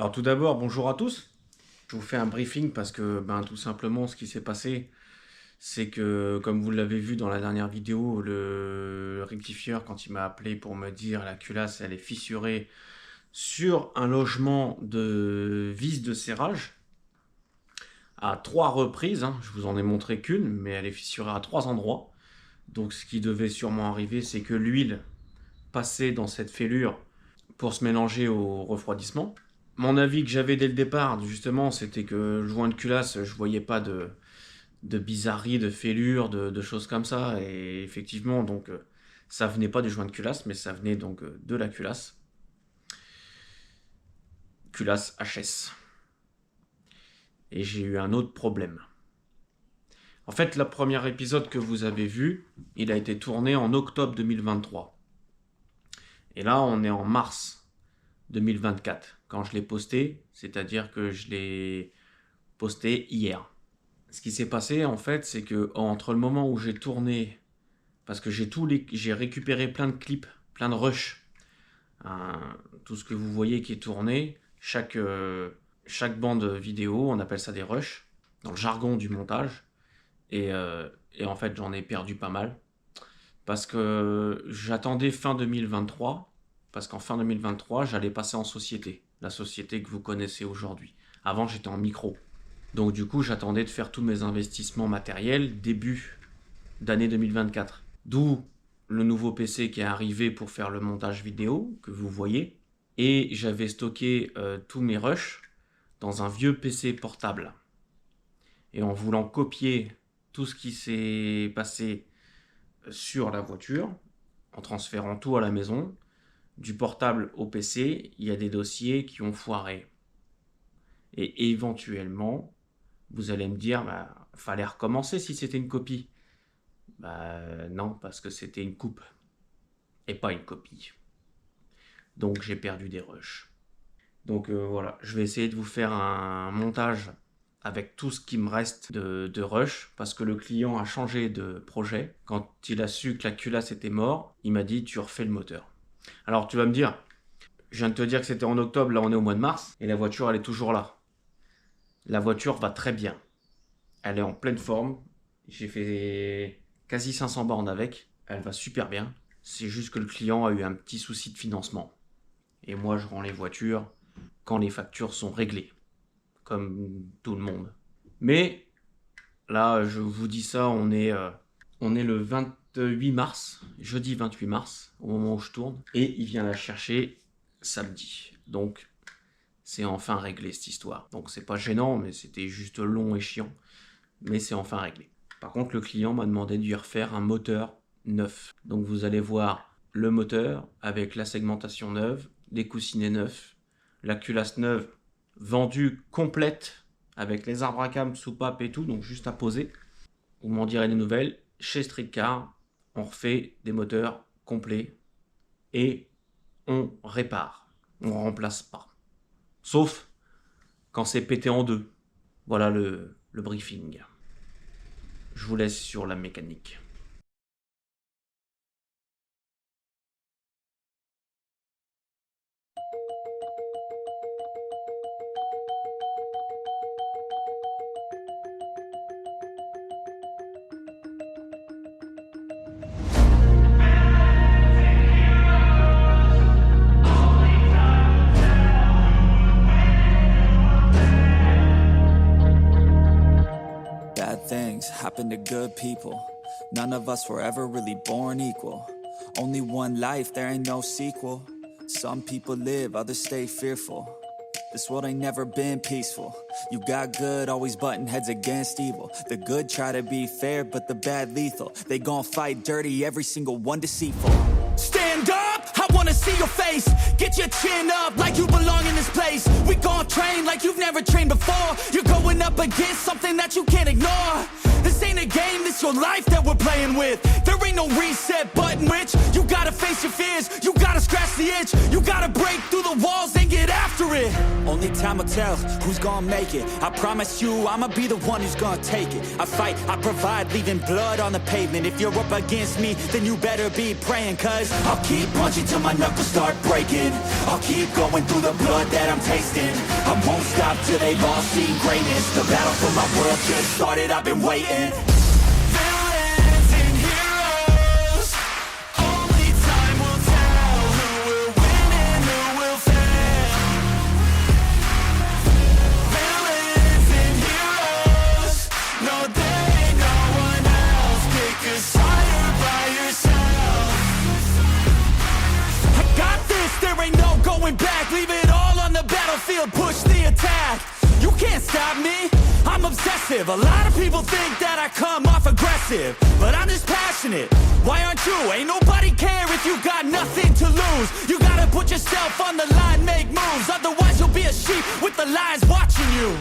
Alors tout d'abord, bonjour à tous. Je vous fais un briefing parce que tout simplement ce qui s'est passé, c'est que comme vous l'avez vu dans la dernière vidéo, le rectifieur quand il m'a appelé pour me dire la culasse elle est fissurée sur un logement de vis de serrage à 3 reprises, je vous en ai montré qu'une, mais elle est fissurée à 3 endroits. Donc ce qui devait sûrement arriver, c'est que l'huile passait dans cette fêlure pour se mélanger au refroidissement. Mon avis que j'avais dès le départ, justement, c'était que le joint de culasse, je voyais pas de bizarreries, de fêlures, de choses comme ça. Et effectivement, donc, ça venait pas du joint de culasse, mais ça venait donc de la culasse. Culasse HS. Et j'ai eu un autre problème. En fait, le premier épisode que vous avez vu, il a été tourné en octobre 2023. Et là, on est en mars 2024. Quand je l'ai posté, c'est-à-dire que je l'ai posté hier. Ce qui s'est passé, en fait, c'est que entre le moment où j'ai tourné, parce que j'ai récupéré plein de clips, plein de rushs, tout ce que vous voyez qui est tourné, chaque bande vidéo, on appelle ça des rushs, dans le jargon du montage. Et en fait, j'en ai perdu pas mal. Parce que j'attendais fin 2023, parce qu'en fin 2023, j'allais passer en société. La société que vous connaissez aujourd'hui. Avant, j'étais en micro. Donc du coup, j'attendais de faire tous mes investissements matériels début d'année 2024. D'où le nouveau PC qui est arrivé pour faire le montage vidéo, que vous voyez. Et j'avais stocké tous mes rushs dans un vieux PC portable. Et en voulant copier tout ce qui s'est passé sur la voiture, en transférant tout à la maison, du portable au PC, il y a des dossiers qui ont foiré. Et éventuellement, vous allez me dire, fallait recommencer si c'était une copie. Non, parce que c'était une coupe et pas une copie. Donc j'ai perdu des rushs. Donc voilà, je vais essayer de vous faire un montage avec tout ce qui me reste de rush, parce que le client a changé de projet. Quand il a su que la culasse était morte, il m'a dit tu refais le moteur. Alors tu vas me dire, je viens de te dire que c'était en octobre, là on est au mois de mars, et la voiture elle est toujours là. La voiture va très bien. Elle est en pleine forme. J'ai fait quasi 500 bornes avec. Elle va super bien. C'est juste que le client a eu un petit souci de financement. Et moi je rends les voitures quand les factures sont réglées. Comme tout le monde. Mais là, je vous dis ça, on est le 28 mars, jeudi 28 mars, au moment où je tourne, et il vient la chercher samedi. Donc, c'est enfin réglé cette histoire. Donc, c'est pas gênant, mais c'était juste long et chiant. Mais c'est enfin réglé. Par contre, le client m'a demandé de lui refaire un moteur neuf. Donc, vous allez voir le moteur avec la segmentation neuve, les coussinets neufs, la culasse neuve, vendue complète avec les arbres à cam, soupape et tout, donc juste à poser. Vous m'en direz des nouvelles. Chez Streetcar, on refait des moteurs complets et on répare. On remplace pas. Sauf quand c'est pété en deux. Voilà le briefing. Je vous laisse sur la mécanique. Bad things happen to good people. None of us were ever really born equal. Only one life, there ain't no sequel. Some people live, others stay fearful. This world ain't never been peaceful. You got good, always butting heads against evil. The good try to be fair, but the bad lethal. They gon' fight dirty, every single one deceitful. Stand up, I wanna see your face. Get your chin up like you belong in this place. We gon' train like you've never trained before. You're going up against something that you can't ignore. This ain't a game, this your life that we're playing with. There ain't no reset button, Rich. You gotta face your fears, you gotta scratch the itch. You gotta break through the walls and get after it. it. Only time will tell who's gonna make it. I promise you I'ma be the one who's gonna take it. I fight, I provide, leaving blood on the pavement. If you're up against me, then you better be praying, cause I'll keep punching till my knuckles start breaking. I'll keep going through the blood that I'm tasting. I won't stop till they've all seen greatness. The battle for my world just started, I've been waiting. Villains and heroes, only time will tell who will win and who will fail. Villains and heroes, no there ain't no one else. Pick a side by yourself. I got this, there ain't no going back. Leave it all on the battlefield, push the attack. You can't stop me, I'm obsessive. A lot of people think that I come off aggressive, but I'm just passionate. Why aren't you? Ain't nobody care if you got nothing to lose. You gotta put yourself on the line, make moves. Otherwise you'll be a sheep with the lions watching you.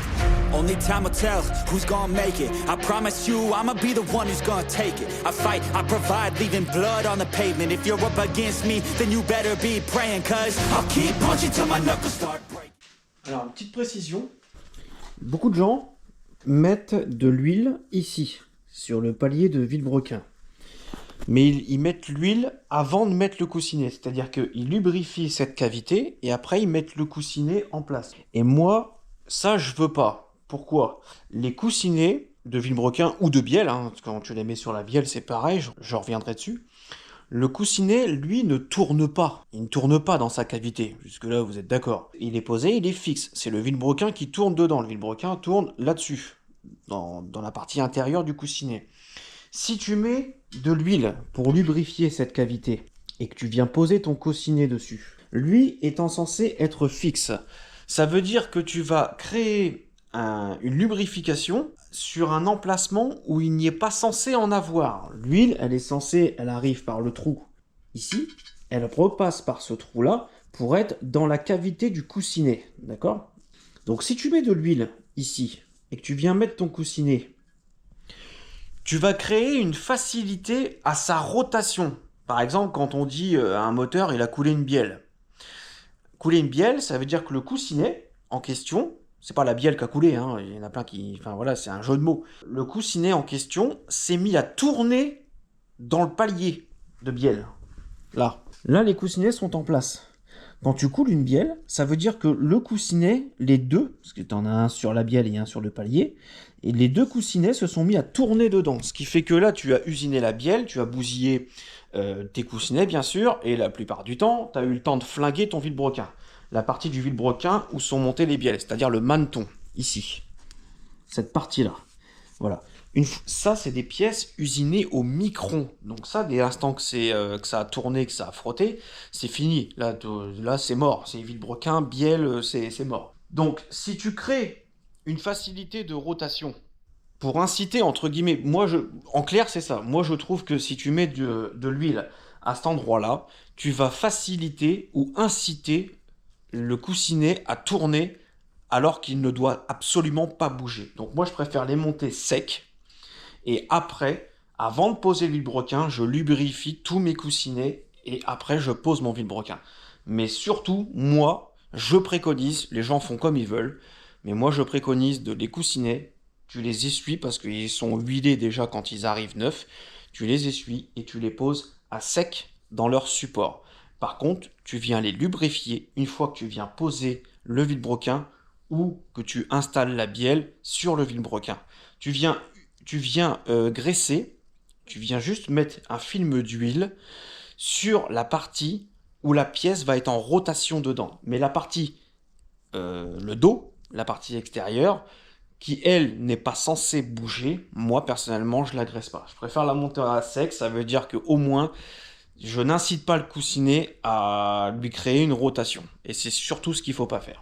Only time will tell who's gonna make it. I promise you I'ma be the one who's gonna take it. I fight, I provide, leaving blood on the pavement. If you're up against me, then you better be praying, cause I'll keep punching till my knuckles start breaking. Alors, une petite précision. Beaucoup de gens mettent de l'huile ici, sur le palier de vilebrequin. Mais ils mettent l'huile avant de mettre le coussinet. C'est-à-dire qu'ils lubrifient cette cavité et après ils mettent le coussinet en place. Et moi, ça je veux pas. Pourquoi ? Les coussinets de vilebrequin ou de bielle, hein, quand tu les mets sur la bielle c'est pareil, je reviendrai dessus. Le coussinet, lui, ne tourne pas. Il ne tourne pas dans sa cavité. Jusque-là, vous êtes d'accord. Il est posé, il est fixe. C'est le vilebrequin qui tourne dedans. Le vilebrequin tourne là-dessus, dans la partie intérieure du coussinet. Si tu mets de l'huile pour lubrifier cette cavité et que tu viens poser ton coussinet dessus, lui étant censé être fixe, ça veut dire que tu vas créer une lubrification sur un emplacement où il n'y est pas censé en avoir. L'huile, elle arrive par le trou ici, elle repasse par ce trou-là pour être dans la cavité du coussinet, d'accord ? Donc si tu mets de l'huile ici et que tu viens mettre ton coussinet, tu vas créer une facilité à sa rotation. Par exemple, quand on dit à un moteur, il a coulé une bielle. Couler une bielle, ça veut dire que le coussinet en question, c'est pas la bielle qui a coulé, hein. Il y en a plein qui... Enfin voilà, c'est un jeu de mots. Le coussinet en question s'est mis à tourner dans le palier de bielle. Là, les coussinets sont en place. Quand tu coules une bielle, ça veut dire que le coussinet, les deux, parce que tu en as un sur la bielle et un sur le palier, et les deux coussinets se sont mis à tourner dedans. Ce qui fait que là, tu as usiné la bielle, tu as bousillé tes coussinets, bien sûr, et la plupart du temps, tu as eu le temps de flinguer ton vilebrequin. La partie du vilebrequin où sont montées les bielles, c'est-à-dire le maneton, ici. Cette partie-là. Voilà. Ça, c'est des pièces usinées au micron. Donc ça, dès l'instant que ça a tourné, que ça a frotté, c'est fini. Là c'est mort. C'est vilebrequin, bielle, c'est mort. Donc, si tu crées une facilité de rotation pour inciter, entre guillemets, en clair, c'est ça. Moi, je trouve que si tu mets de l'huile à cet endroit-là, tu vas faciliter ou inciter le coussinet à tourner alors qu'il ne doit absolument pas bouger. Donc moi je préfère les monter secs et après, avant de poser le vilebrequin, je lubrifie tous mes coussinets et après je pose mon vilebrequin. Mais surtout, moi, je préconise, les gens font comme ils veulent, mais moi je préconise de les coussinets, tu les essuies parce qu'ils sont huilés déjà quand ils arrivent neufs, tu les essuies et tu les poses à sec dans leur support. Par contre, tu viens les lubrifier une fois que tu viens poser le vilebrequin ou que tu installes la bielle sur le vilebrequin. Tu viens graisser, tu viens juste mettre un film d'huile sur la partie où la pièce va être en rotation dedans. Mais la partie, le dos, la partie extérieure, qui elle n'est pas censée bouger, moi personnellement je la graisse pas. Je préfère la monter à sec, ça veut dire qu'au moins je n'incite pas le coussinet à lui créer une rotation. Et c'est surtout ce qu'il ne faut pas faire.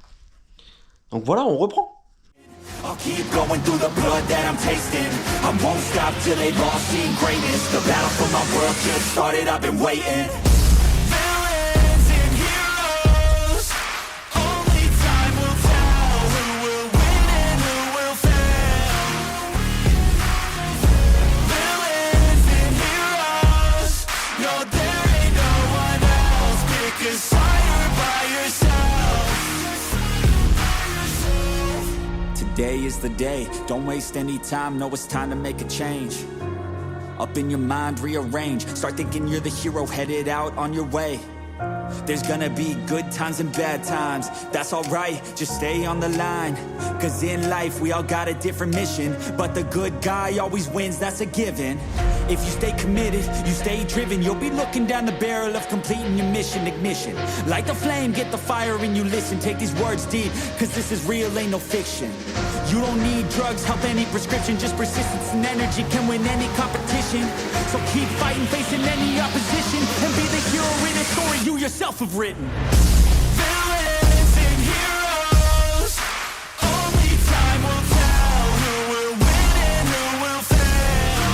Donc voilà, on reprend. I'll keep going through the blood that I'm tasting. I won't stop till they've all seen greatness. The battle for my world just started, I've been waiting. Villains and heroes, only time will tell who will win and who will fail. Villains and heroes, no there ain't no one else. Pick a side by yourself. Today is the day, don't waste any time, no, it's time to make a change. Up in your mind, rearrange, start thinking you're the hero headed out on your way. There's gonna be good times and bad times, that's alright, just stay on the line. Cause in life we all got a different mission, but the good guy always wins, that's a given. If you stay committed, you stay driven, you'll be looking down the barrel of completing your mission. Ignition, light the flame, get the fire and you listen. Take these words deep, cause this is real, ain't no fiction. You don't need drugs, help, any prescription, just persistence and energy can win any competition. So keep fighting, facing any opposition, and be the hero in a story you yourself have written. Villains and heroes, only time will tell who will win and who will fail.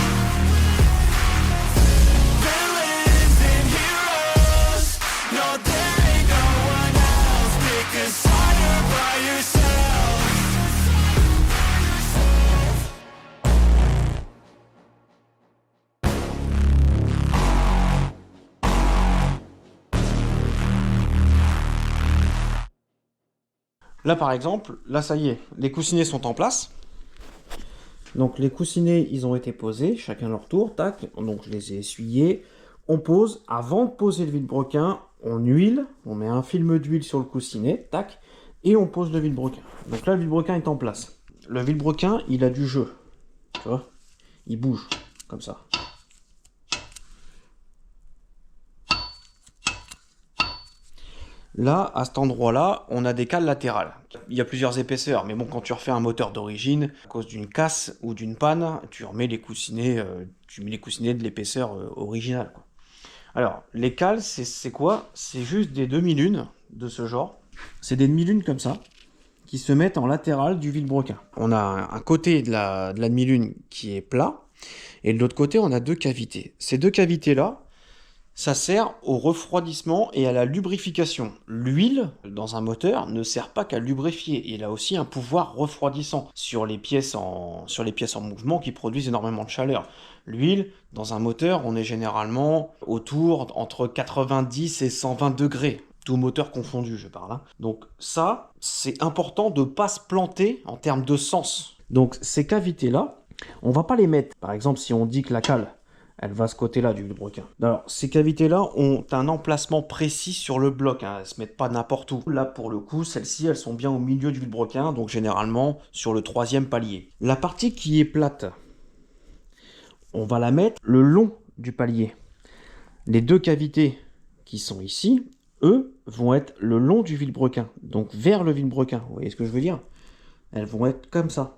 Villains and heroes, no, there ain't no one else. Pick a side by yourself. Là par exemple, là ça y est, les coussinets sont en place. Donc les coussinets, ils ont été posés, chacun leur tour, tac. Donc je les ai essuyés. On pose, avant de poser le vilebrequin, on huile, on met un film d'huile sur le coussinet, tac, et on pose le vilebrequin. Donc là le vilebrequin est en place. Le vilebrequin, il a du jeu, tu vois, il bouge, comme ça. Là, à cet endroit-là, on a des cales latérales. Il y a plusieurs épaisseurs, mais bon, quand tu refais un moteur d'origine, à cause d'une casse ou d'une panne, tu remets les coussinets, tu mets les coussinets de l'épaisseur originale, quoi. Alors, les cales, c'est quoi? C'est juste des demi-lunes de ce genre. C'est des demi-lunes comme ça, qui se mettent en latéral du vilebrequin. On a un côté de la demi-lune qui est plat, et de l'autre côté, on a deux cavités. Ces deux cavités-là, ça sert au refroidissement et à la lubrification. L'huile, dans un moteur, ne sert pas qu'à lubrifier. Il a aussi un pouvoir refroidissant sur les pièces en mouvement qui produisent énormément de chaleur. L'huile, dans un moteur, on est généralement autour entre 90 et 120 degrés. Tout moteur confondu, je parle. Donc ça, c'est important de ne pas se planter en termes de sens. Donc ces cavités-là, on ne va pas les mettre. Par exemple, si on dit que la cale, elle va à ce côté-là du vilebrequin. Alors, ces cavités-là ont un emplacement précis sur le bloc, hein. Elles ne se mettent pas n'importe où. Là, pour le coup, celles-ci, elles sont bien au milieu du vilebrequin, donc généralement sur le 3e palier. La partie qui est plate, on va la mettre le long du palier. Les deux cavités qui sont ici, eux, vont être le long du vilebrequin, donc vers le vilebrequin. Vous voyez ce que je veux dire? Elles vont être comme ça.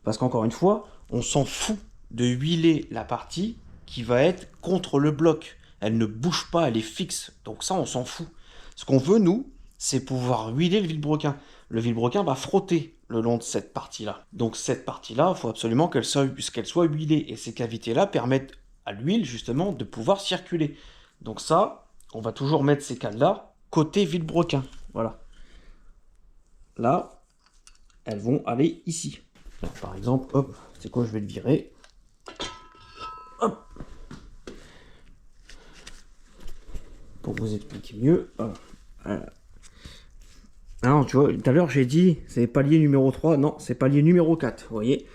Parce qu'encore une fois, on s'en fout de huiler la partie qui va être contre le bloc. Elle ne bouge pas, elle est fixe. Donc ça, on s'en fout. Ce qu'on veut, nous, c'est pouvoir huiler le vilebrequin. Le vilebrequin va frotter le long de cette partie-là. Donc cette partie-là, il faut absolument qu'elle soit huilée. Et ces cavités-là permettent à l'huile, justement, de pouvoir circuler. Donc ça, on va toujours mettre ces cales-là côté vilebrequin. Voilà. Là, elles vont aller ici. Là, par exemple, hop, c'est quoi, je vais le virer. Hop. Pour vous expliquer mieux. Voilà. Alors, tu vois, tout à l'heure j'ai dit c'est palier numéro 3. Non, c'est palier numéro 4. Vous voyez,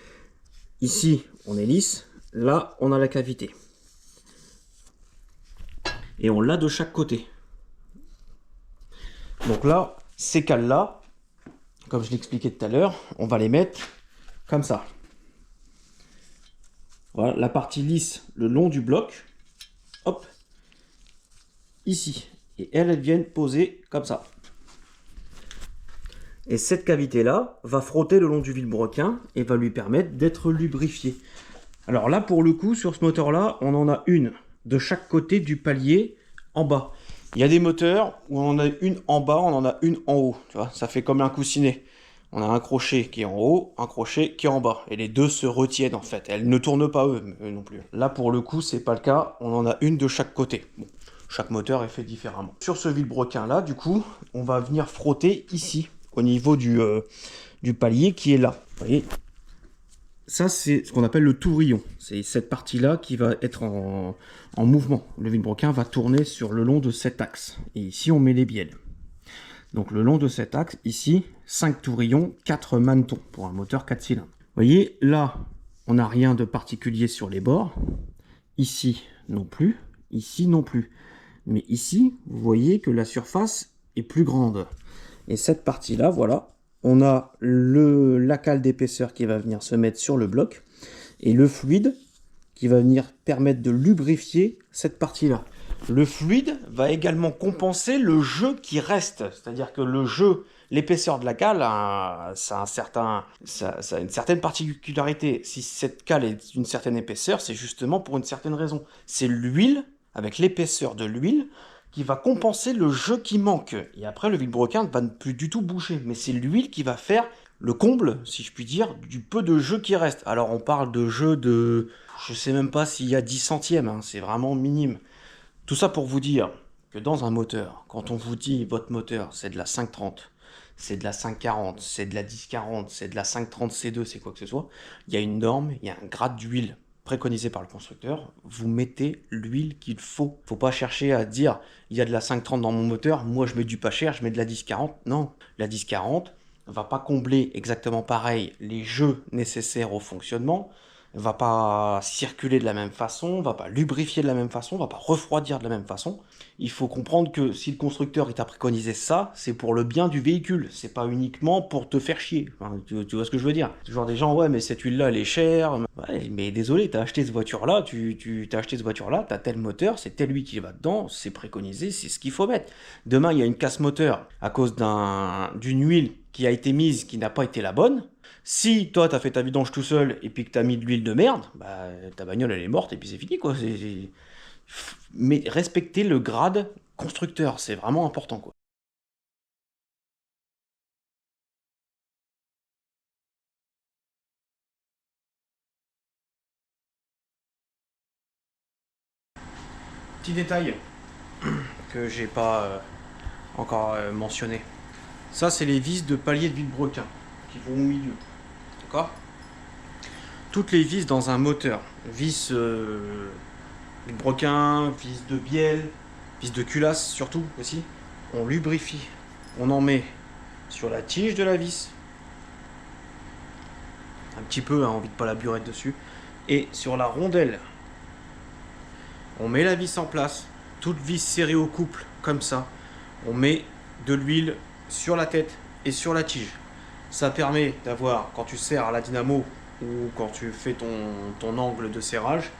ici on est lisse. Là on a la cavité. Et on l'a de chaque côté. Donc là, ces cales-là, comme je l'expliquais tout à l'heure, on va les mettre comme ça. Voilà, la partie lisse le long du bloc, hop, ici. Et elles viennent poser comme ça. Et cette cavité-là va frotter le long du vilebrequin et va lui permettre d'être lubrifiée. Alors là, pour le coup, sur ce moteur-là, on en a une de chaque côté du palier en bas. Il y a des moteurs où on en a une en bas, on en a une en haut. Tu vois, ça fait comme un coussinet. On a un crochet qui est en haut, un crochet qui est en bas. Et les deux se retiennent en fait. Elles ne tournent pas eux non plus. Là pour le coup, c'est pas le cas. On en a une de chaque côté. Bon, chaque moteur est fait différemment. Sur ce vilebrequin là, du coup, on va venir frotter ici, au niveau du palier qui est là. Vous voyez, ça c'est ce qu'on appelle le tourillon. C'est cette partie-là qui va être en mouvement. Le vilebrequin va tourner sur le long de cet axe. Et ici, on met les bielles. Donc le long de cet axe, ici, 5 tourillons, 4 manetons pour un moteur 4 cylindres. Vous voyez, là, on n'a rien de particulier sur les bords. Ici, non plus. Ici, non plus. Mais ici, vous voyez que la surface est plus grande. Et cette partie-là, voilà, on a la cale d'épaisseur qui va venir se mettre sur le bloc et le fluide qui va venir permettre de lubrifier cette partie-là. Le fluide va également compenser le jeu qui reste. C'est-à-dire que le jeu, l'épaisseur de la cale, ça a une certaine particularité. Si cette cale est d'une certaine épaisseur, c'est justement pour une certaine raison. C'est l'huile, avec l'épaisseur de l'huile, qui va compenser le jeu qui manque. Et après, le vilebrequin ne va plus du tout bouger. Mais c'est l'huile qui va faire le comble, si je puis dire, du peu de jeu qui reste. Alors, on parle de jeu de... Je sais même pas s'il y a 10 centièmes, hein, c'est vraiment minime. Tout ça pour vous dire que dans un moteur, quand on vous dit votre moteur, c'est de la 530, c'est de la 540, c'est de la 1040, c'est de la 530 C2, c'est quoi que ce soit, il y a une norme, il y a un grade d'huile préconisé par le constructeur, vous mettez l'huile qu'il faut. Faut pas chercher à dire, il y a de la 530 dans mon moteur, moi je mets du pas cher, je mets de la 1040. Non, la 1040 va pas combler exactement pareil les jeux nécessaires au fonctionnement, va pas circuler de la même façon, va pas lubrifier de la même façon, va pas refroidir de la même façon. Il faut comprendre que si le constructeur t'a préconisé ça, c'est pour le bien du véhicule, c'est pas uniquement pour te faire chier. Enfin, tu vois ce que je veux dire? Genre des gens, ouais, mais cette huile-là, elle est chère. Ouais, mais désolé, t'as acheté cette voiture-là, t'as acheté cette voiture-là, t'as tel moteur, c'est telle huile qui va dedans, c'est préconisé, c'est ce qu'il faut mettre. Demain, il y a une casse moteur à cause d'une huile qui a été mise, qui n'a pas été la bonne. Si toi t'as fait ta vidange tout seul et puis que t'as mis de l'huile de merde, bah ta bagnole elle est morte et puis c'est fini quoi. Mais respecter le grade constructeur, c'est vraiment important quoi. Petit détail que j'ai pas encore mentionné. Ça c'est les vis de palier de vilebrequin qui vont au milieu. D'accord? Toutes les vis dans un moteur, vis vilebrequin, vis de bielle, vis de culasse surtout aussi, on lubrifie. On en met sur la tige de la vis, un petit peu, hein, envie de pas la burette dessus, et sur la rondelle. On met la vis en place, toute vis serrée au couple, comme ça. On met de l'huile sur la tête et sur la tige. Ça permet d'avoir, quand tu serres à la dynamo ou quand tu fais ton angle de serrage,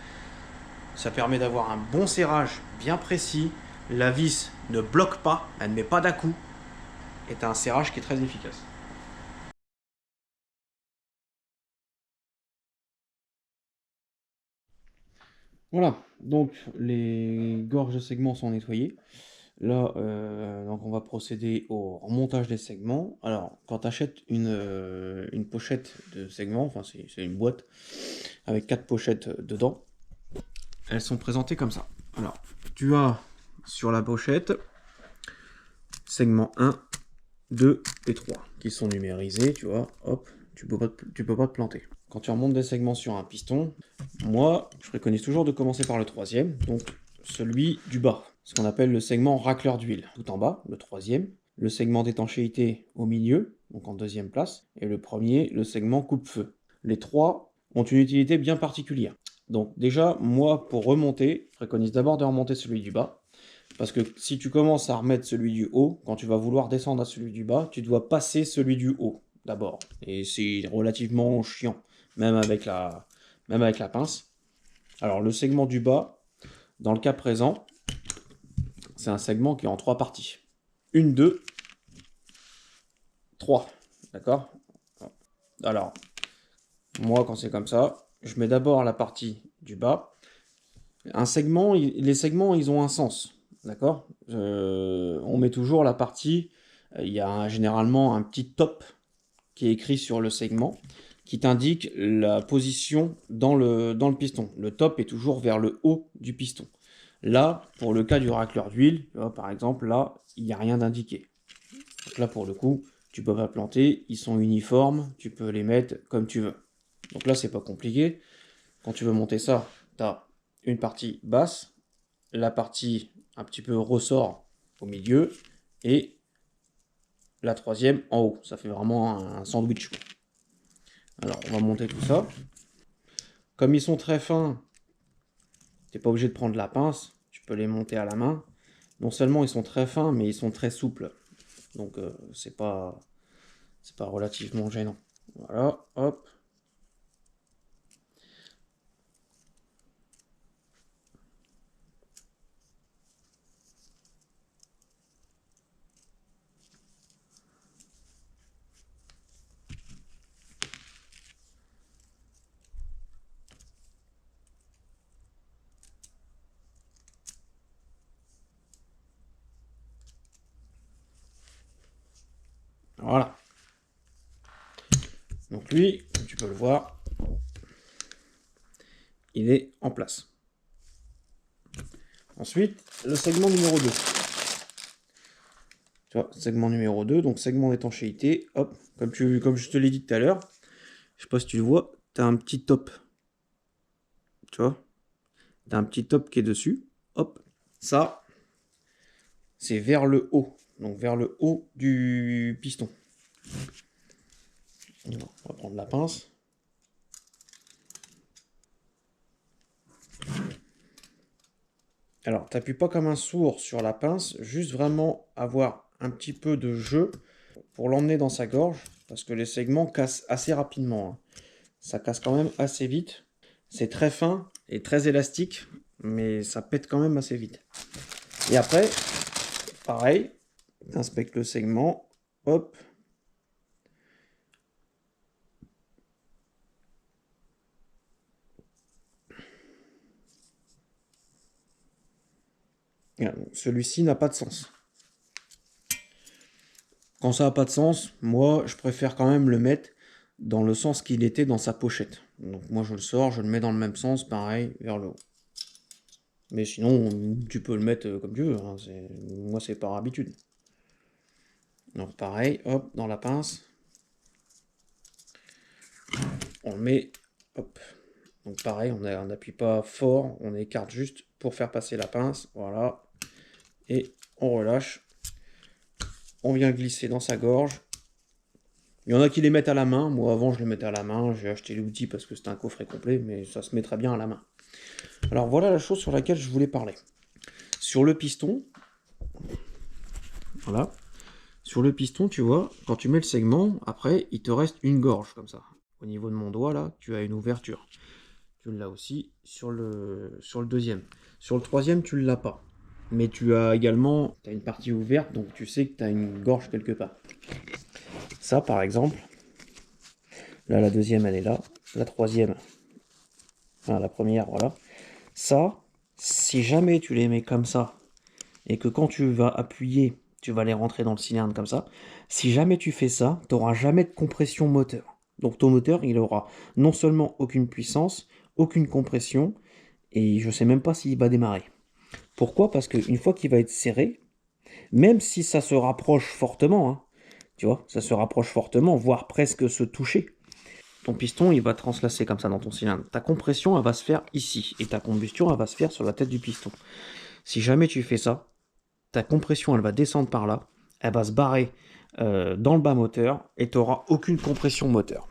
ça permet d'avoir un bon serrage bien précis. La vis ne bloque pas, elle ne met pas d'à-coup, et tu as un serrage qui est très efficace. Voilà, donc les gorges de segments sont nettoyées. Là, donc on va procéder au remontage des segments. Alors, quand tu achètes une pochette de segments, enfin c'est une boîte avec 4 pochettes dedans, elles sont présentées comme ça. Alors, tu as sur la pochette segment 1, 2 et 3 qui sont numérisés, tu vois, hop, tu peux pas te planter. Quand tu remontes des segments sur un piston, moi, je préconise toujours de commencer par le troisième, donc celui du bas, ce qu'on appelle le segment racleur d'huile, tout en bas, le troisième, le segment d'étanchéité au milieu, donc en deuxième place, et le premier, le segment coupe-feu. Les trois ont une utilité bien particulière. Donc déjà, moi, pour remonter, je préconise d'abord de remonter celui du bas, parce que si tu commences à remettre celui du haut, quand tu vas vouloir descendre à celui du bas, tu dois passer celui du haut, d'abord. Et c'est relativement chiant, même avec la pince. Alors le segment du bas, dans le cas présent, c'est un segment qui est en 3 parties. 1, 2, 3. D'accord? Alors, moi quand c'est comme ça, je mets d'abord la partie du bas. Un segment, les segments, ils ont un sens. D'accord? On met toujours la partie, il y a généralement un petit top qui est écrit sur le segment, qui t'indique la position dans le piston. Le top est toujours vers le haut du piston. Là, pour le cas du racleur d'huile, par exemple, là, il n'y a rien d'indiqué. Donc là, pour le coup, tu peux pas planter, ils sont uniformes, tu peux les mettre comme tu veux. Donc là, c'est pas compliqué. Quand tu veux monter ça, tu as une partie basse, la partie un petit peu ressort au milieu, et la troisième en haut. Ça fait vraiment un sandwich. Alors, on va monter tout ça. Comme ils sont très fins, tu n'es pas obligé de prendre la pince. Tu peux les monter à la main. Non seulement ils sont très fins, mais ils sont très souples. Donc, c'est pas relativement gênant. Voilà, hop. Voilà. Donc lui, comme tu peux le voir, il est en place. Ensuite, le segment numéro 2. Tu vois, segment numéro 2, donc segment d'étanchéité. Hop, comme je te l'ai dit tout à l'heure, je sais pas si tu le vois, tu as un petit top. Tu vois, tu as un petit top qui est dessus. Hop, ça, c'est vers le haut. Donc vers le haut du piston. On va prendre la pince. Alors, t'appuies pas comme un sourd sur la pince, juste vraiment avoir un petit peu de jeu pour l'emmener dans sa gorge, parce que les segments cassent assez rapidement. Hein. Ça casse quand même assez vite. C'est très fin et très élastique, mais ça pète quand même assez vite. Et après, pareil, t'inspectes le segment, hop. Celui-ci n'a pas de sens. Quand ça n'a pas de sens, moi, je préfère quand même le mettre dans le sens qu'il était dans sa pochette. Donc moi, je le sors, je le mets dans le même sens, pareil, vers le haut. Mais sinon, tu peux le mettre comme tu veux. Hein. Moi, c'est par habitude. Donc pareil, hop, dans la pince. On le met, hop. Donc pareil, on n'appuie pas fort, on écarte juste pour faire passer la pince. Voilà. Et on relâche. On vient glisser dans sa gorge. Il y en a qui les mettent à la main. Moi, avant, je les mettais à la main. J'ai acheté l'outil parce que c'était un coffret complet, mais ça se met très bien à la main. Alors voilà la chose sur laquelle je voulais parler. Sur le piston, voilà. Sur le piston, tu vois, quand tu mets le segment, après, il te reste une gorge comme ça. Au niveau de mon doigt, là, tu as une ouverture. Tu l'as aussi sur le deuxième. Sur le troisième, tu ne l'as pas. Mais tu as également une partie ouverte, donc tu sais que tu as une gorge quelque part. Ça, par exemple, là, la deuxième, elle est là. La troisième, enfin, la première, voilà. Ça, si jamais tu les mets comme ça, et que quand tu vas appuyer, tu vas les rentrer dans le cylindre comme ça, si jamais tu fais ça, tu n'auras jamais de compression moteur. Donc ton moteur, il aura non seulement aucune puissance, aucune compression, et je ne sais même pas s'il va démarrer. Pourquoi? Parce qu'une fois qu'il va être serré, même si ça se rapproche fortement, hein, tu vois, ça se rapproche fortement, voire presque se toucher, ton piston, il va translacer comme ça dans ton cylindre. Ta compression, elle va se faire ici, et ta combustion, elle va se faire sur la tête du piston. Si jamais tu fais ça, ta compression, elle va descendre par là, elle va se barrer dans le bas moteur, et tu n'auras aucune compression moteur.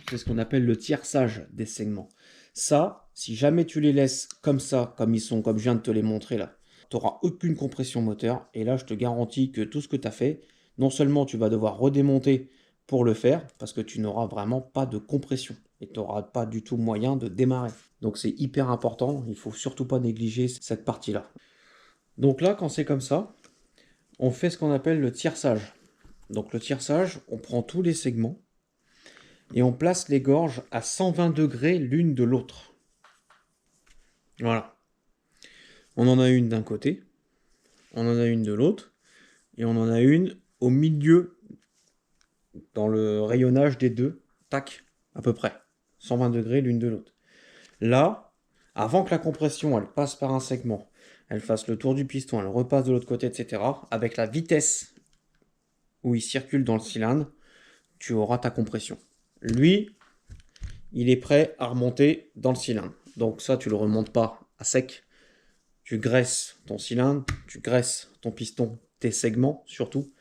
C'est ce qu'on appelle le tierçage des segments. Ça, si jamais tu les laisses comme ça, comme ils sont, comme je viens de te les montrer là, tu n'auras aucune compression moteur. Et là, je te garantis que tout ce que tu as fait, non seulement tu vas devoir redémonter pour le faire, parce que tu n'auras vraiment pas de compression. Et tu n'auras pas du tout moyen de démarrer. Donc c'est hyper important, il ne faut surtout pas négliger cette partie-là. Donc là, quand c'est comme ça, on fait ce qu'on appelle le tierçage. Donc le tierçage, on prend tous les segments, et on place les gorges à 120 degrés l'une de l'autre. Voilà. On en a une d'un côté, on en a une de l'autre, et on en a une au milieu, dans le rayonnage des deux, tac, à peu près. 120 degrés l'une de l'autre. Là, avant que la compression, elle passe par un segment, elle fasse le tour du piston, elle repasse de l'autre côté, etc., avec la vitesse où il circule dans le cylindre, tu auras ta compression. Lui, il est prêt à remonter dans le cylindre. Donc ça, tu ne le remontes pas à sec. Tu graisses ton cylindre, tu graisses ton piston, tes segments surtout.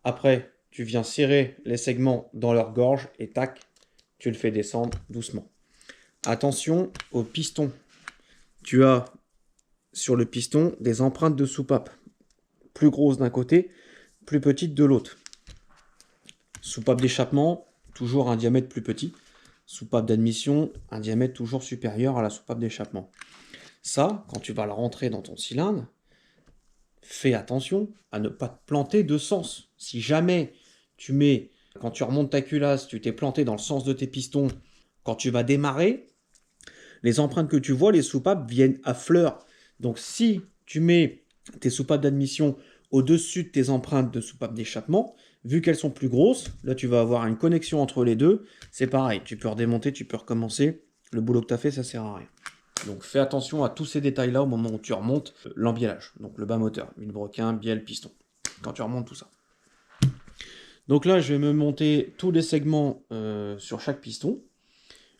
Après, tu viens serrer les segments dans leur gorge et tac, tu le fais descendre doucement. Attention au piston. Tu as sur le piston des empreintes de soupape. Plus grosses d'un côté, plus petites de l'autre. Soupape d'échappement, toujours un diamètre plus petit. Soupape d'admission, un diamètre toujours supérieur à la soupape d'échappement. Ça, quand tu vas la rentrer dans ton cylindre, fais attention à ne pas te planter de sens. Si jamais quand tu remontes ta culasse, tu t'es planté dans le sens de tes pistons, quand tu vas démarrer, les empreintes que tu vois, les soupapes viennent à fleur. Donc si tu mets tes soupapes d'admission au-dessus de tes empreintes de soupapes d'échappement, vu qu'elles sont plus grosses, là tu vas avoir une connexion entre les deux. C'est pareil, tu peux redémonter, tu peux recommencer. Le boulot que tu as fait, ça sert à rien. Donc fais attention à tous ces détails-là au moment où tu remontes l'embiellage. Donc le bas moteur, vilebrequin, bielle, piston. Quand tu remontes tout ça. Donc là, je vais me monter tous les segments sur chaque piston.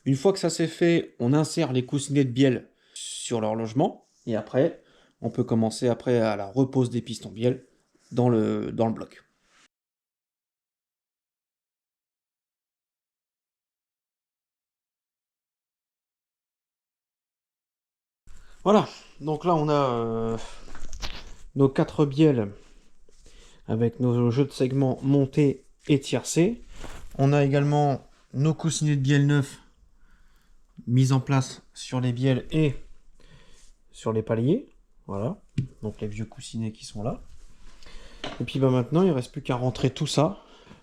Une fois que ça c'est fait, on insère les coussinets de bielle sur leur logement. Et après, on peut commencer à la repose des pistons bielle dans le bloc. Voilà, donc là on a nos 4 bielles avec nos jeux de segments montés et tiercés. On a également nos coussinets de bielle neufs mis en place sur les bielles et sur les paliers. Voilà, donc les vieux coussinets qui sont là. Et puis maintenant il ne reste plus qu'à rentrer tout ça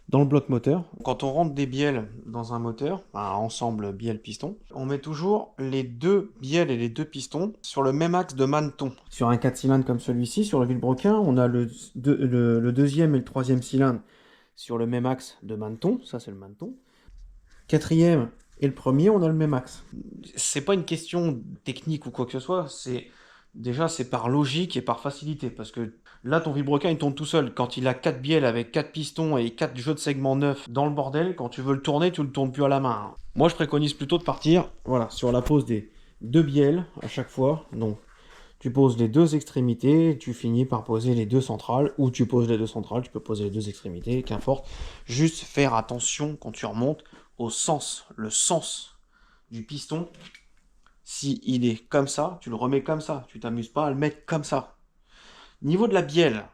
dans le bloc moteur. Quand on rentre des bielles dans un moteur, un ensemble bielle-piston, on met toujours les 2 bielles et les 2 pistons sur le même axe de maneton. Sur un 4 cylindres comme celui-ci, sur le vilebrequin, on a le deuxième et le troisième cylindre sur le même axe de maneton. Ça, c'est le maneton. Quatrième et le premier, on a le même axe. C'est pas une question technique ou quoi que ce soit, c'est par logique et par facilité, parce que là, ton vilebrequin, il tourne tout seul. Quand il a 4 bielles avec 4 pistons et 4 jeux de segments neufs dans le bordel, quand tu veux le tourner, tu le tournes plus à la main. Moi, je préconise plutôt de partir sur la pose des 2 bielles à chaque fois. Donc, tu poses les 2 extrémités, tu finis par poser les 2 centrales, ou tu poses les 2 centrales, tu peux poser les 2 extrémités, qu'importe. Juste faire attention quand tu remontes le sens du piston. Si il est comme ça, tu le remets comme ça. Tu t'amuses pas à le mettre comme ça. Niveau de la bielle,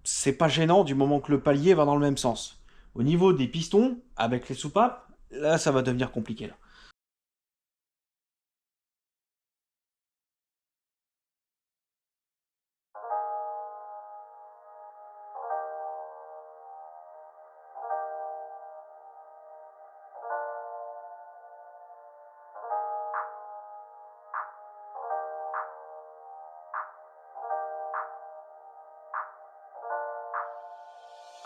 c'est pas gênant du moment que le palier va dans le même sens. Au niveau des pistons, avec les soupapes, là ça va devenir compliqué. Là.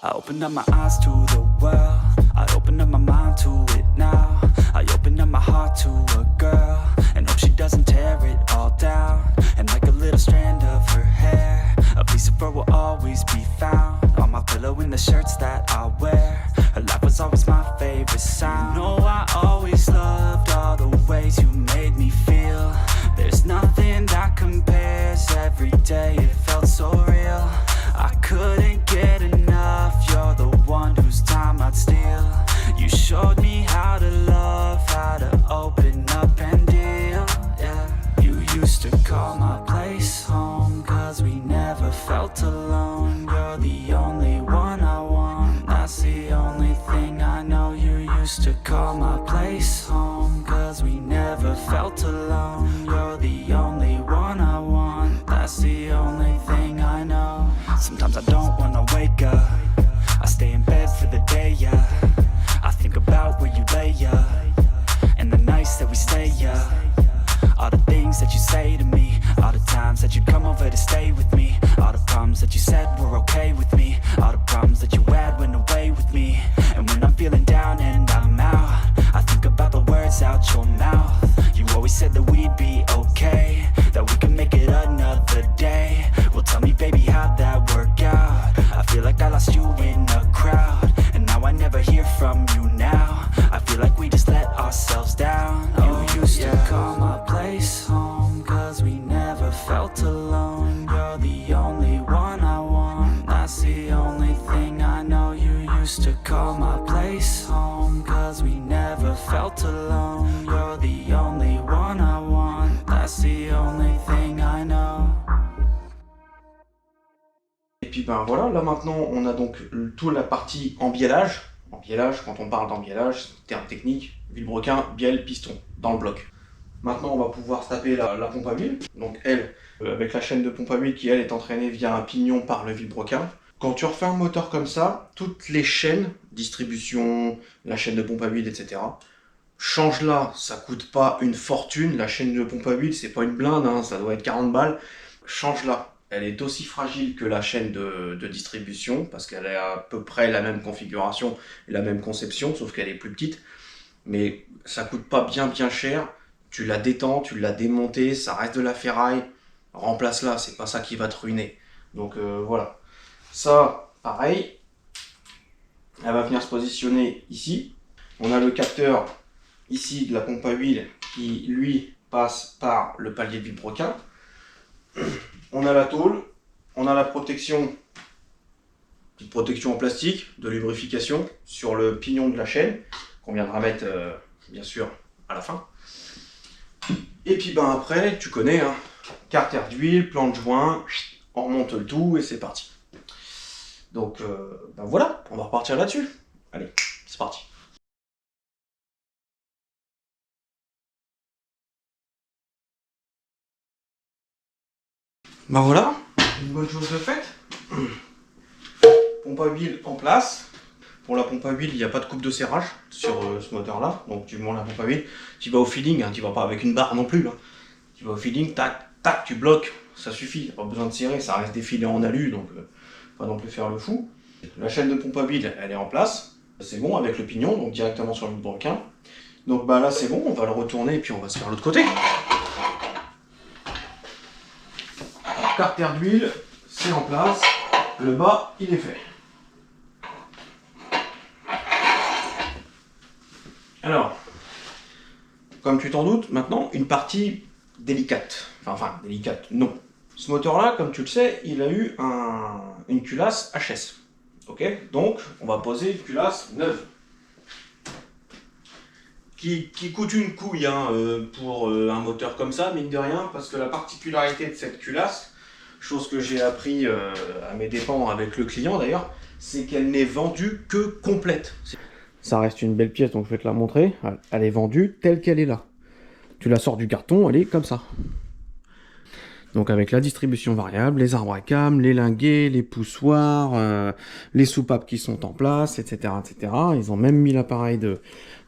I open up my eyes to the world, I open up my mind to it now. I open up my heart to a girl, and hope she doesn't tear it all down. And like a little strand of her hair, a piece of fur will always be found on my pillow in the shirts that I wear. Her laugh was always my favorite sound. You know I always loved all the ways you made me feel. There's nothing that compares, every day it felt so real. I couldn't get enough, you're the one whose time I'd steal. You showed me how to love, how to open up and deal, yeah. You used to call my place home, cause we never felt alone. You're the only one I want, that's the only thing I know. You used to call my place home, cause we never felt alone. You're the only one I want, that's the only thing I know. Sometimes I don't wanna wake up, I stay in bed for the day, yeah. I think about where you lay, yeah, and the nights that we stay, yeah. All the things that you say to me, all the times that you come over to stay with me, all the problems that you said were okay with me, all the problems that you had went away with me. And when I'm feeling down and I'm out, I think about the words out your mouth. You always said that we'd be okay, that we could make it another day. Well, tell me, baby, how'd that work out? I feel like I lost you in a crowd, and now I never hear from you now. I feel like we just let ourselves down. You used to call my place home, cause we never felt alone. You're the only one I want, that's the used to call my place home, 'cause we never felt alone. You're the only one I want, that's the only thing I know. Et puis ben voilà, là maintenant on a donc toute la partie embiellage. Embiellage, quand on parle d'embiellage, terme technique, vilebrequin, bielle, piston, dans le bloc. Maintenant on va pouvoir se taper la pompe à huile. Donc elle, avec la chaîne de pompe à huile qui elle est entraînée via un pignon par le vilebrequin. Quand tu refais un moteur comme ça, toutes les chaînes, distribution, la chaîne de pompe à huile, etc. Change-la, ça coûte pas une fortune. La chaîne de pompe à huile, c'est pas une blinde, hein, ça doit être 40 balles. Change-la. Elle est aussi fragile que la chaîne de distribution, parce qu'elle est à peu près la même configuration et la même conception, sauf qu'elle est plus petite. Mais ça coûte pas bien cher. Tu la détends, tu l'as démontée, ça reste de la ferraille. Remplace-la, c'est pas ça qui va te ruiner. Donc voilà. Ça, pareil, elle va venir se positionner ici. On a le capteur ici de la pompe à huile qui, lui, passe par le palier de vilebrequin. On a la tôle, on a la protection, petite protection en plastique de lubrification sur le pignon de la chaîne, qu'on viendra mettre, bien sûr, à la fin. Et puis ben après, tu connais, hein, carter d'huile, plan de joint, on remonte le tout et c'est parti. Donc ben voilà, on va repartir là-dessus. Allez, c'est parti. Ben voilà, une bonne chose de faite. Pompe à huile en place. Pour la pompe à huile, il n'y a pas de coupe de serrage sur ce moteur-là. Donc tu montes la pompe à huile, tu vas au feeling, hein, tu vas pas avec une barre non plus. Là. Tu vas au feeling, tac, tac, tu bloques, ça suffit. Pas besoin de serrer, ça reste des filets en alu, donc pas non plus faire le fou. La chaîne de pompe à huile, elle est en place. C'est bon avec le pignon, donc directement sur le vilebrequin. Donc bah là c'est bon, on va le retourner et puis on va se faire l'autre côté. Carter d'huile, c'est en place. Le bas, il est fait. Alors, comme tu t'en doutes, maintenant, une partie délicate. Enfin, délicate, non. Ce moteur-là, comme tu le sais, il a eu une culasse HS. Ok, donc, on va poser une culasse neuve. Qui coûte une couille hein, pour un moteur comme ça, mine de rien, parce que la particularité de cette culasse, chose que j'ai appris à mes dépens avec le client d'ailleurs, c'est qu'elle n'est vendue que complète. Ça reste une belle pièce, donc je vais te la montrer. Elle est vendue telle qu'elle est là. Tu la sors du carton, elle est comme ça. Donc avec la distribution variable, les arbres à cam, les linguets, les poussoirs, les soupapes qui sont en place, etc., etc. Ils ont même mis l'appareil de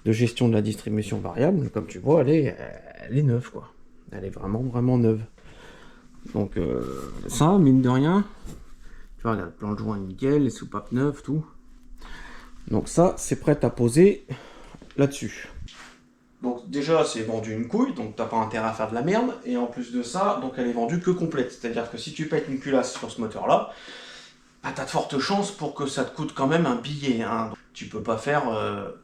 gestion de la distribution variable. Comme tu vois, elle est neuve, quoi. Elle est vraiment neuve. Donc ça, mine de rien, tu vois, le plan de joint nickel, les soupapes neuves, tout. Donc ça, c'est prêt à poser là-dessus. Donc déjà, c'est vendu une couille, donc t'as pas intérêt à faire de la merde. Et en plus de ça, donc elle est vendue que complète. C'est-à-dire que si tu pètes une culasse sur ce moteur-là, bah, t'as de fortes chances pour que ça te coûte quand même un billet. Hein. Tu peux pas faire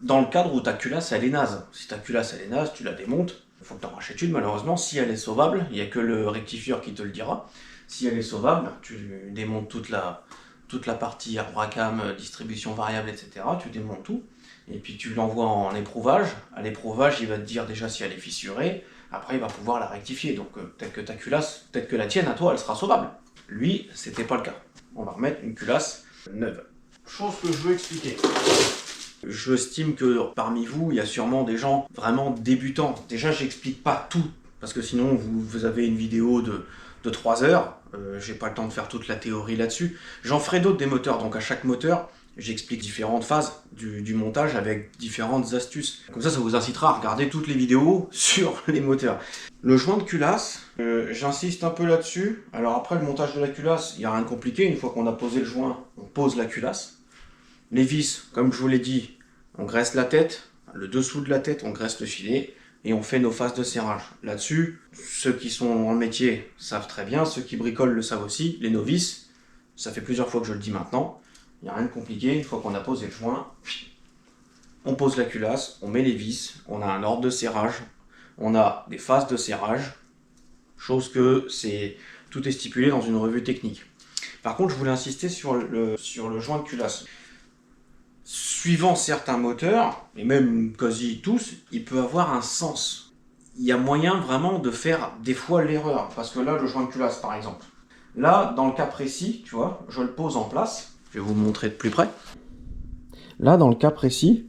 dans le cadre où ta culasse, elle est naze. Si ta culasse, elle est naze, tu la démontes. Il faut que t'en rachètes une, malheureusement. Si elle est sauvable, il n'y a que le rectifieur qui te le dira. Si elle est sauvable, tu démontes toute la partie arbre à cam, distribution variable, etc. Tu démontes tout. Et puis tu l'envoies en éprouvage. À l'éprouvage, il va te dire déjà si elle est fissurée. Après, il va pouvoir la rectifier. Donc peut-être que ta culasse, peut-être que la tienne à toi, elle sera sauvable. Lui, c'était pas le cas. On va remettre une culasse neuve. Chose que je veux expliquer. Je estime que parmi vous, il y a sûrement des gens vraiment débutants. Déjà, j'explique pas tout. Parce que sinon, vous avez une vidéo de 3 heures. J'ai pas le temps de faire toute la théorie là-dessus. J'en ferai d'autres des moteurs. Donc à chaque moteur, j'explique différentes phases du montage avec différentes astuces. Comme ça vous incitera à regarder toutes les vidéos sur les moteurs. Le joint de culasse, j'insiste un peu là-dessus. Alors après le montage de la culasse, il n'y a rien de compliqué. Une fois qu'on a posé le joint, on pose la culasse. Les vis, comme je vous l'ai dit, on graisse la tête. Le dessous de la tête, on graisse le filet. Et on fait nos phases de serrage. Là-dessus, ceux qui sont en métier savent très bien. Ceux qui bricolent le savent aussi. Les novices, ça fait plusieurs fois que je le dis maintenant. Il n'y a rien de compliqué, une fois qu'on a posé le joint, on pose la culasse, on met les vis, on a un ordre de serrage, on a des phases de serrage, chose que tout est stipulé dans une revue technique. Par contre, je voulais insister sur le joint de culasse. suivant certains moteurs, et même quasi tous, il peut avoir un sens. Il y a moyen vraiment de faire des fois l'erreur. Parce que là, le joint de culasse, par exemple. Là, dans le cas précis, tu vois, je le pose en place. Je vais vous montrer de plus près. Là, dans le cas précis,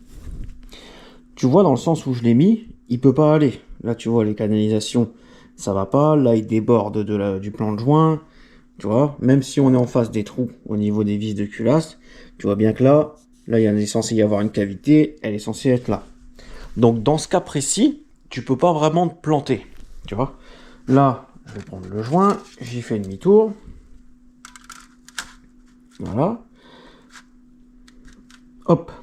tu vois, dans le sens où je l'ai mis, il peut pas aller. Là, tu vois, les canalisations, ça va pas. Là, il déborde du plan de joint. Tu vois, même si on est en face des trous au niveau des vis de culasse, tu vois bien que là, il est censé y avoir une cavité, elle est censée être là. Donc, dans ce cas précis, tu peux pas vraiment te planter. Tu vois, là, je vais prendre le joint, j'y fais demi-tour. Voilà. Hop.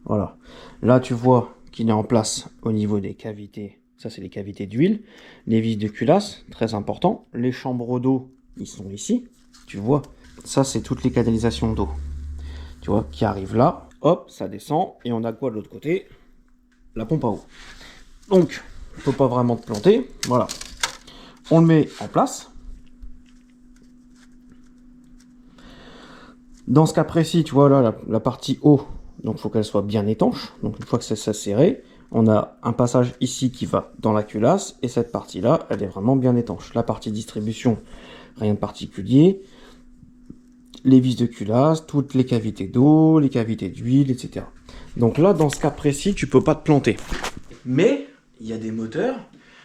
Voilà. Là, tu vois qu'il est en place au niveau des cavités. Ça, c'est les cavités d'huile. Les vis de culasse, très important. Les chambres d'eau, ils sont ici. Tu vois, ça, c'est toutes les canalisations d'eau. Tu vois, qui arrivent là. Hop, ça descend. Et on a quoi de l'autre côté? La pompe à eau. Donc, il ne faut pas vraiment te planter. Voilà. On le met en place. Dans ce cas précis, tu vois là, la partie eau, donc il faut qu'elle soit bien étanche. Donc une fois que c'est serré, on a un passage ici qui va dans la culasse, et cette partie-là, elle est vraiment bien étanche. La partie distribution, rien de particulier. Les vis de culasse, toutes les cavités d'eau, les cavités d'huile, etc. Donc là, dans ce cas précis, tu peux pas te planter. Mais, il y a des moteurs.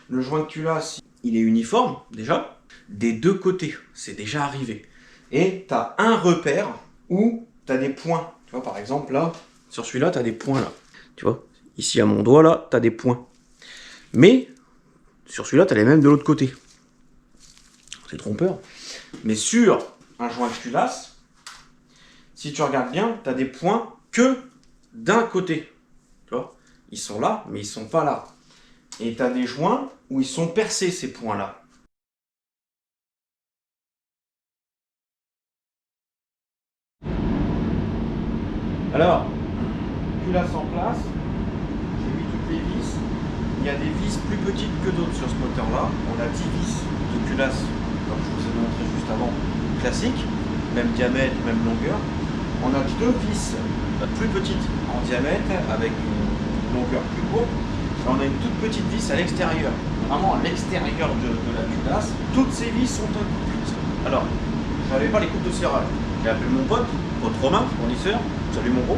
Le joint de culasse, il est uniforme, déjà. Des deux côtés, c'est déjà arrivé. Et tu as un repère où tu as des points. Tu vois, par exemple, là, sur celui-là, tu as des points là. Tu vois, ici à mon doigt, là, tu as des points. Mais, sur celui-là, tu as les mêmes de l'autre côté. C'est trompeur. Mais sur un joint de culasse, si tu regardes bien, tu as des points que d'un côté. Tu vois, ils sont là, mais ils sont pas là. Et tu as des joints où ils sont percés, ces points-là. Alors, culasse en place, j'ai mis toutes les vis. Il y a des vis plus petites que d'autres sur ce moteur-là. On a 10 vis de culasse, comme je vous ai montré juste avant, classique, même diamètre, même longueur. On a deux vis plus petites en diamètre, avec une longueur plus courte. Et on a une toute petite vis à l'extérieur, vraiment à l'extérieur de la culasse. Toutes ces vis sont incomplètes. Alors, je n'avais pas les coupes de serrage. J'ai appelé mon pote Romain, fournisseur, salut mon gros,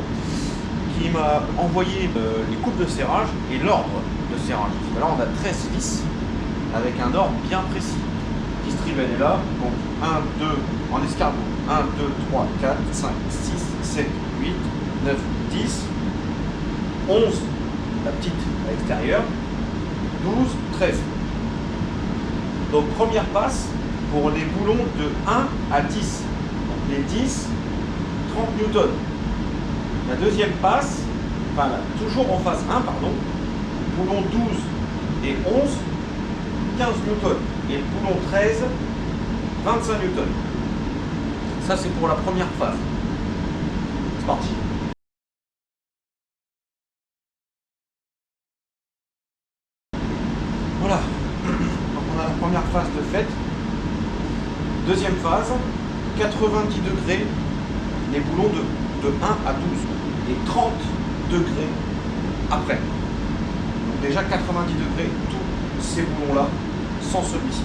qui m'a envoyé les coupes de serrage et l'ordre de serrage. Là, on a 13 vis avec un ordre bien précis. Distribué là, donc 1, 2, en escargot, 1, 2, 3, 4, 5, 6, 7, 8, 9, 10, 11, la petite à l'extérieur, 12, 13. Donc première passe pour les boulons de 1 à 10. Donc les 10, 30 newtons. La deuxième passe, enfin là, toujours en phase 1, pardon, boulon 12 et 11, 15 newtons. Et le boulon 13, 25 newtons. Ça, c'est pour la première phase. C'est parti. Voilà. Donc on a la première phase de faite. Deuxième phase, 90 degrés, les boulons de 1 à 12 et 30 degrés après. Donc déjà 90 degrés, tous ces boulons-là, sans celui-ci.